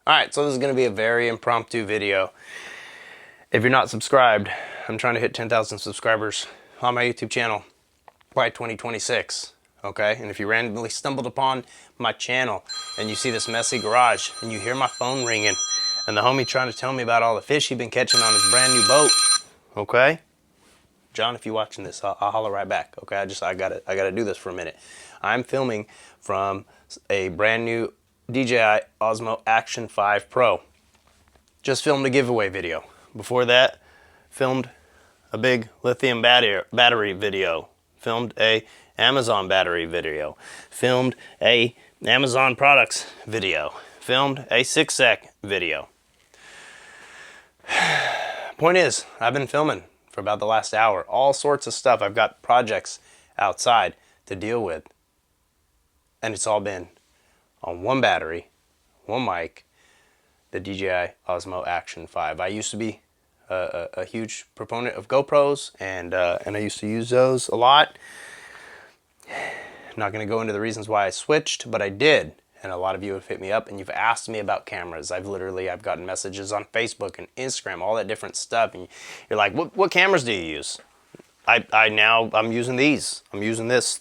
Alright, so this is going to be a very impromptu video. If you're not subscribed, I'm trying to hit 10,000 subscribers on my YouTube channel by 2026. Okay, and if you randomly stumbled upon my channel and you see this messy garage and you hear my phone ringing and the homie trying to tell me about all the fish he's been catching on his brand new boat, okay? John, if you're watching this, I'll holler right back. Okay, I gotta do this for a minute. I'm filming from a brand new DJI Osmo Action 5 Pro. Just filmed a giveaway video. Before that, filmed a big lithium battery video. Filmed a Amazon battery video. Filmed a Amazon products video. Filmed a 6-sec video. Point is, I've been filming for about the last hour. All sorts of stuff. I've got projects outside to deal with. And it's all been on one battery, one mic, the DJI Osmo Action 5. I used to be a huge proponent of GoPros, and I used to use those a lot. I'm not going to go into the reasons why I switched, but I did. And a lot of you have hit me up and you've asked me about cameras. I've gotten messages on Facebook and Instagram, all that different stuff. And you're like, what cameras do you use? I'm using these. I'm using this,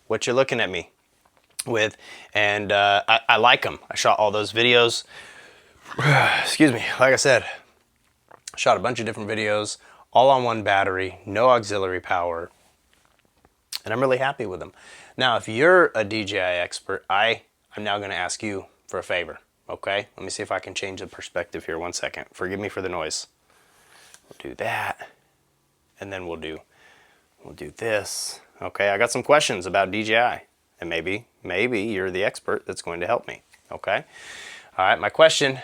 what you're looking at me with. And I like them. I shot all those videos. Excuse me. Like I said, I shot a bunch of different videos, all on one battery, no auxiliary power. And I'm really happy with them. Now, if you're a DJI expert, I'm now going to ask you for a favor, okay? Let me see if I can change the perspective here. 1 second. Forgive me for the noise. We'll do that, and then we'll do this. Okay, I got some questions about DJI, and maybe you're the expert that's going to help me, okay? All right, my question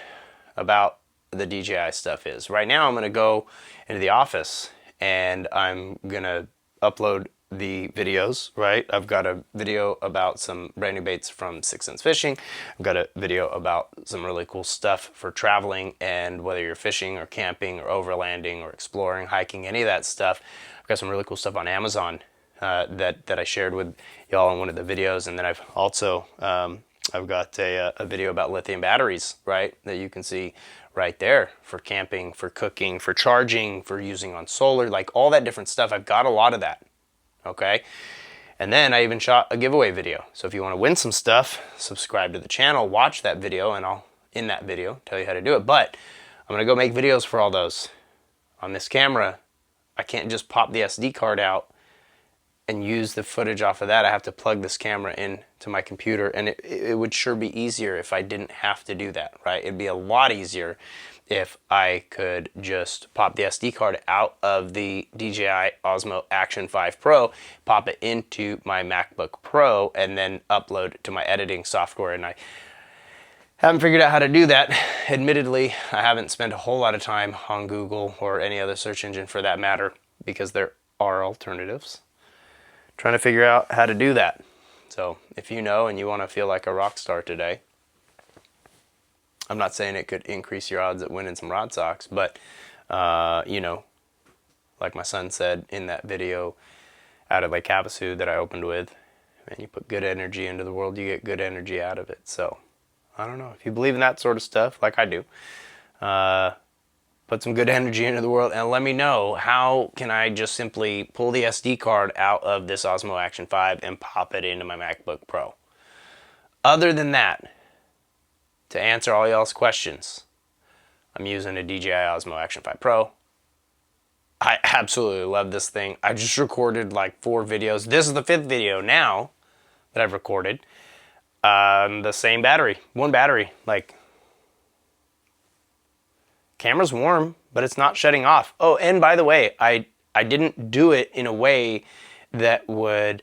about the DJI stuff is, right now I'm going to go into the office, and I'm going to upload the videos, right? I've got a video about some brand new baits from 6 Sense Fishing. I've got a video about some really cool stuff for traveling, and whether you're fishing or camping or overlanding or exploring, hiking, any of that stuff. I've got some really cool stuff on Amazon that I shared with y'all in one of the videos. And then I've also I've got a video about lithium batteries, right, that you can see right there for camping, for cooking, for charging, for using on solar, like all that different stuff. I've got a lot of that. Okay, and then I even shot a giveaway video. So if you want to win some stuff, subscribe to the channel, watch that video, and I'll, in that video, tell you how to do it. But I'm going to go make videos for all those. On this camera, I can't just pop the SD card out and use the footage off of that. I have to plug this camera into my computer, and it would sure be easier if I didn't have to do that, right? It'd be a lot easier if I could just pop the SD card out of the DJI Osmo Action 5 Pro, pop it into my MacBook Pro, and then upload it to my editing software. And I haven't figured out how to do that. Admittedly, I haven't spent a whole lot of time on Google or any other search engine for that matter, because there are alternatives. Trying to figure out how to do that. So if you know and you want to feel like a rock star today, I'm not saying it could increase your odds at winning some rod socks, but, you know, like my son said in that video out of Lake Havasu that I opened with, and you put good energy into the world, you get good energy out of it. So, I don't know. If you believe in that sort of stuff, like I do, put some good energy into the world and let me know, how can I just simply pull the SD card out of this Osmo Action 5 and pop it into my MacBook Pro? Other than that, to answer all y'all's questions, I'm using a DJI Osmo Action 5 Pro. I absolutely love this thing. I just recorded like 4 videos. This is the 5th video now that I've recorded. The same battery, one battery. Like, camera's warm, but it's not shutting off. Oh, and by the way, I didn't do it in a way that would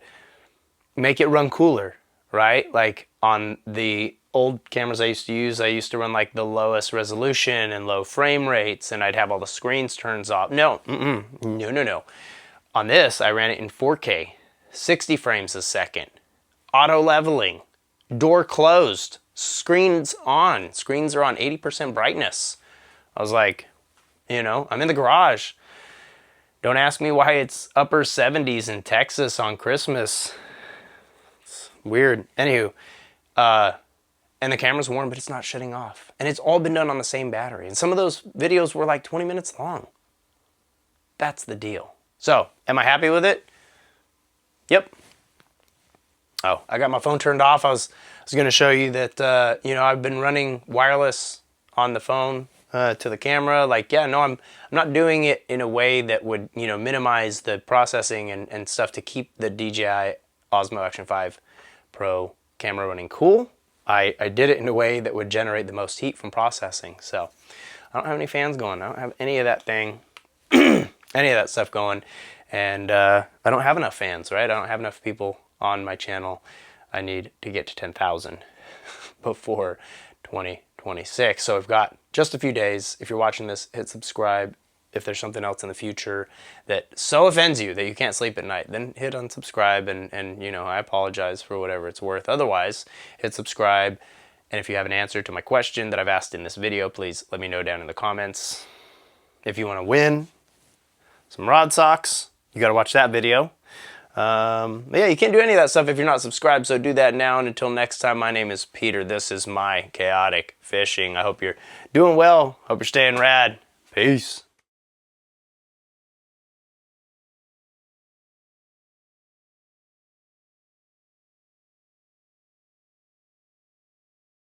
make it run cooler, right? Like on the old cameras I used to run like the lowest resolution and low frame rates, and I'd have all the screens turned off. No. On this, I ran it in 4K, 60 frames a second, auto leveling, door closed, screens on. Screens are on 80% brightness. I was like, you know, I'm in the garage. Don't ask me why it's upper 70s in Texas on Christmas. It's weird. Anywho, and the camera's warm, but it's not shutting off. And it's all been done on the same battery. And some of those videos were like 20 minutes long. That's the deal. So, am I happy with it? Yep. Oh, I got my phone turned off. I was going to show you that, you know, I've been running wireless on the phone to the camera. Like, yeah, no, I'm not doing it in a way that would, you know, minimize the processing and stuff to keep the DJI Osmo Action 5 Pro camera running cool. I did it in a way that would generate the most heat from processing. So I don't have any fans going. I don't have any of that thing, any of that stuff going. And I don't have enough fans, right? I don't have enough people on my channel. I need to get to 10,000 before 2026. So I've got just a few days. If you're watching this, hit subscribe. If there's something else in the future that so offends you that you can't sleep at night, then hit unsubscribe, and you know, I apologize for whatever it's worth. Otherwise, hit subscribe. And if you have an answer to my question that I've asked in this video, please let me know down in the comments. If you want to win some rod socks, you got to watch that video. But yeah, you can't do any of that stuff if you're not subscribed, so do that now. And until next time, my name is Peter. This is my chaotic fishing. I hope you're doing well. Hope you're staying rad. Peace.